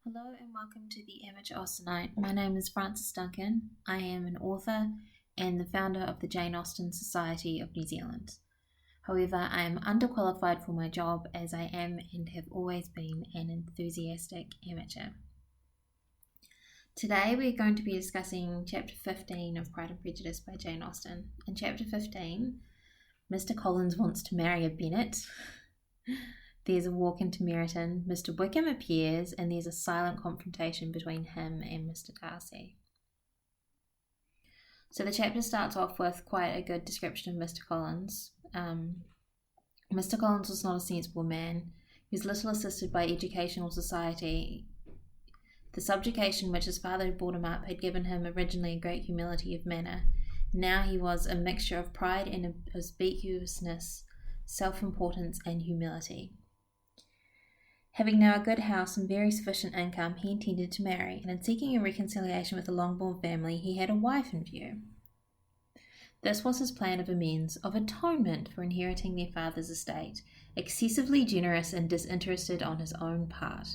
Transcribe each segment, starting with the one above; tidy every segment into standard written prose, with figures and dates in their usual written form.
Hello and welcome to the Amateur Austenite. My name is Frances Duncan. I am an author and the founder of the Jane Austen Society of New Zealand. However, I am underqualified for my job as I am and have always been an enthusiastic amateur. Today we're going to be discussing Chapter 15 of Pride and Prejudice by Jane Austen. In Chapter 15, Mr. Collins wants to marry a Bennet. There's a walk into Meryton, Mr. Wickham appears, and there's a silent confrontation between him and Mr. Darcy. So the chapter starts off with quite a good description of Mr. Collins. Mr. Collins was not a sensible man. He was little assisted by educational society. The subjugation which his father had brought him up had given him originally a great humility of manner. Now he was a mixture of pride and obsequiousness, self-importance and humility. Having now a good house and very sufficient income, he intended to marry, and in seeking a reconciliation with the Longbourn family, he had a wife in view. This was his plan of amends, of atonement for inheriting their father's estate, excessively generous and disinterested on his own part.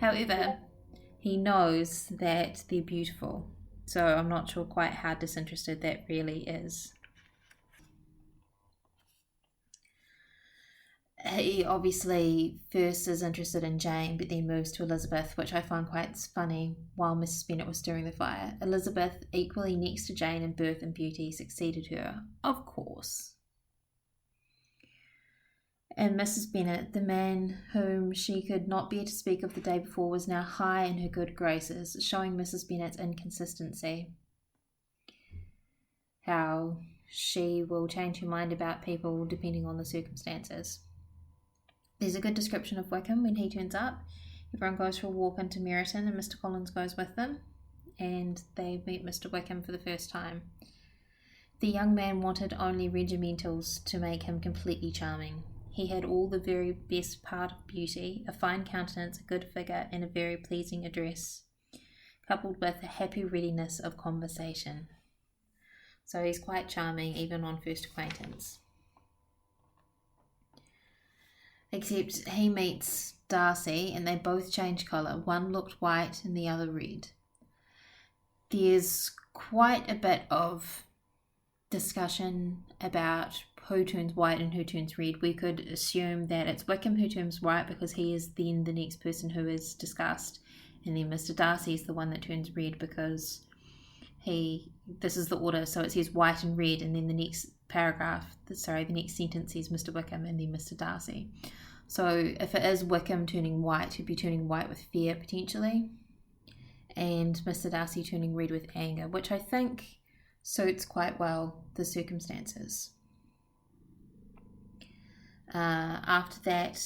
However, he knows that they're beautiful, so I'm not sure quite how disinterested that really is. He obviously first is interested in Jane, but then moves to Elizabeth, which I find quite funny while Mrs. Bennet was stirring the fire. Elizabeth, equally next to Jane in birth and beauty, succeeded her, of course. And Mrs. Bennet, the man whom she could not bear to speak of the day before, was now high in her good graces, showing Mrs. Bennet's inconsistency. How she will change her mind about people depending on the circumstances. There's a good description of Wickham when he turns up. Everyone goes for a walk into Meryton and Mr. Collins goes with them, and they meet Mr. Wickham for the first time. The young man wanted only regimentals to make him completely charming. He had all the very best part of beauty, a fine countenance, a good figure, and a very pleasing address, coupled with a happy readiness of conversation. So he's quite charming even on first acquaintance. Except he meets Darcy and they both change colour. One looked white and the other red. There's quite a bit of discussion about who turns white and who turns red. We could assume that it's Wickham who turns white because he is then the next person who is discussed, and then Mr. Darcy is the one that turns red because this is the order, so it says white and red, and then the next sentence says Mr. Wickham and then Mr. Darcy. So if it is Wickham turning white, he'd be turning white with fear potentially, and Mr. Darcy turning red with anger, which I think suits quite well the circumstances. After that,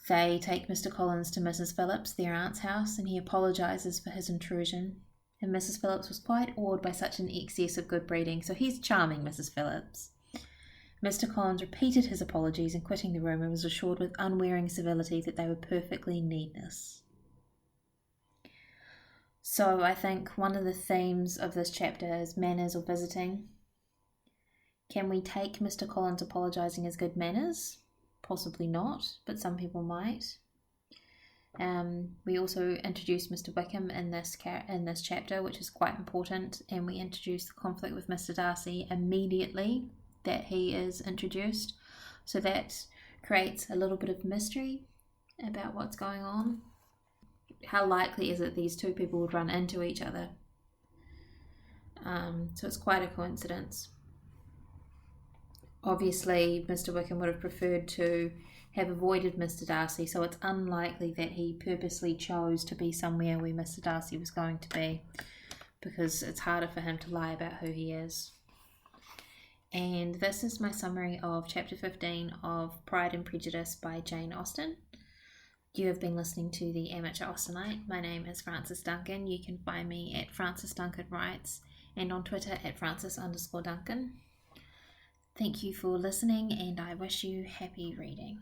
they take Mr. Collins to Mrs. Phillips, their aunt's house, and he apologises for his intrusion. And Mrs. Phillips was quite awed by such an excess of good breeding, so he's charming, Mrs. Phillips. Mr. Collins repeated his apologies and quitting the room and was assured with unwearying civility that they were perfectly needless. So I think one of the themes of this chapter is manners or visiting. Can we take Mr. Collins apologising as good manners? Possibly not, but some people might. We also introduce Mr. Wickham in this chapter, which is quite important, and we introduce the conflict with Mr. Darcy immediately that he is introduced, so that creates a little bit of mystery about what's going on. How likely is it these two people would run into each other? So it's quite a coincidence. Obviously, Mr. Wickham would have preferred to have avoided Mr. Darcy, so it's unlikely that he purposely chose to be somewhere where Mr. Darcy was going to be, because it's harder for him to lie about who he is. And this is my summary of Chapter 15 of Pride and Prejudice by Jane Austen. You have been listening to the Amateur Austenite. My name is Frances Duncan. You can find me at Frances Duncan Writes and on Twitter at Frances_Duncan. Thank you for listening, and I wish you happy reading.